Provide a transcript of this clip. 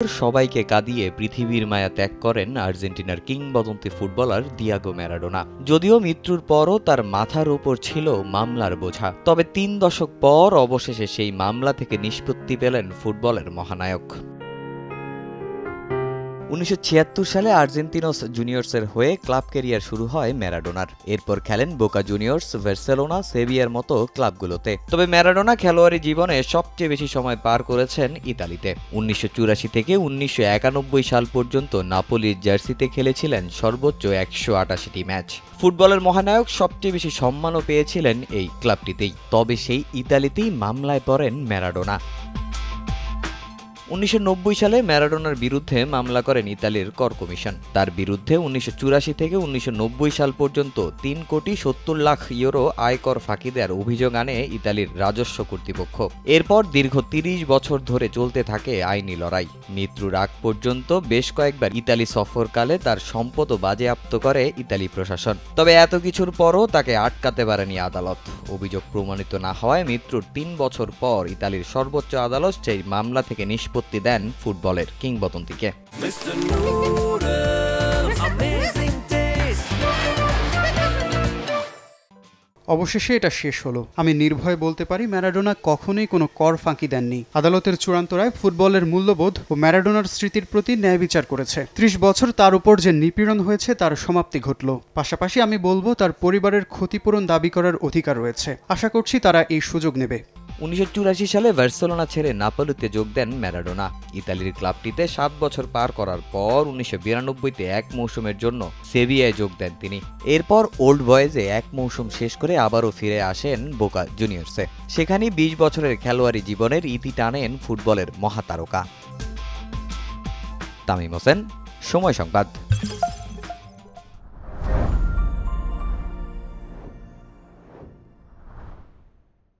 সবাইকে কাঁদিয়ে পৃথিবীর মায়া ত্যাগ করেন আর্জেন্টিনার কিংবদন্তি ফুটবলার দিয়াগো ম্যারাডোনা। যদিও মৃত্যুর পরও তার মাথার উপর ছিল মামলার বোঝা, তবে ৩ দশক পর অবশেষে সেই মামলা থেকে নিষ্পত্তি পেলেন ফুটবলের মহানায়ক। ১৯৭৬ সালে আর্জেন্তিনোস জুনিয়র্সের হয়ে ক্লাব ক্যারিয়ার শুরু হয় ম্যারাডোনার। এরপর খেলেন বোকা জুনিয়র্স, বার্সেলোনা, সেভিয়ার মতো ক্লাবগুলোতে। তবে ম্যারাডোনা খেলোয়াড়ি জীবনে সবচেয়ে বেশি সময় পার করেছেন ইতালিতে। ১৯৮৪ থেকে ১৯৯১ সাল পর্যন্ত নাপোলির জার্সিতে খেলেছিলেন সর্বোচ্চ ১৮৮টি ম্যাচ। ফুটবলের মহানায়ক সবচেয়ে বেশি সম্মানও পেয়েছিলেন এই ক্লাবটিতেই। তবে সেই ইতালিতেই মামলায় পড়েন ম্যারাডোনা। ১৯৯০ সালে ম্যারাডোনার বিরুদ্ধে মামলা করেন ইতালির কর কমিশন। তার বিরুদ্ধে ১৯৮৪ থেকে ১৯৯০ সাল পর্যন্ত ৩,৭০,০০,০০০ ইউরো আয়কর ফাঁকি দেওয়ার অভিযোগ আনে ইতালির রাজস্ব কর্তৃপক্ষ। এরপর দীর্ঘ ৩০ বছর ধরে চলতে থাকে আইনি লড়াই। মৃত্যুর আগ পর্যন্ত বেশ কয়েকবার ইতালি সফরকালে তার সম্পদও বাজেয়াপ্ত করে ইতালি প্রশাসন। তবে এত কিছুর পরও তাকে আটকাতে পারেনি আদালত। অভিযোগ প্রমাণিত না হওয়ায় মৃত্যুর ৩ বছর পর ইতালির সর্বোচ্চ আদালত সেই মামলা থেকে নিষ্পত্তি দেন ফুটবলের কিংবদন্তিকে। অবশেষে এটা শেষ হলো। আমি নির্ভয়ে বলতে পারি ম্যারাডোনা কখনোই কোনো কর ফাঁকি দেননি। আদালতের চূড়ান্ত রায় ফুটবলের মূল্যবোধ ও ম্যারাডোনার স্মৃতির প্রতি ন্যায় বিচার করেছে। ৩০ বছর তার উপর যে নিপীড়ন হয়েছে তার সমাপ্তি ঘটল। পাশাপাশি আমি বলবো তার পরিবারের ক্ষতিপূরণ দাবি করার অধিকার রয়েছে। আশা করছি তারা এই সুযোগ নেবে। ১৯৮৪ সালে বার্সেলোনা ছেড়ে নাপোলিতে যোগ দেন ম্যারাডোনা। ইতালির ক্লাবটিতে ৭ বছর পার করার পর ১৯৯২-তে এক মৌসুমের জন্য সেভিয়ায় যোগ দেন তিনি। এরপর ওল্ড বয়েজে এক মৌসুম শেষ করে আবারও ফিরে আসেন বোকা জুনিয়র্সে। সেখানেই ২০ বছরের খেলোয়াড়ি জীবনের ইতি টানেন ফুটবলের মহাতারকা। তামিম হোসেন, সময় সংবাদ।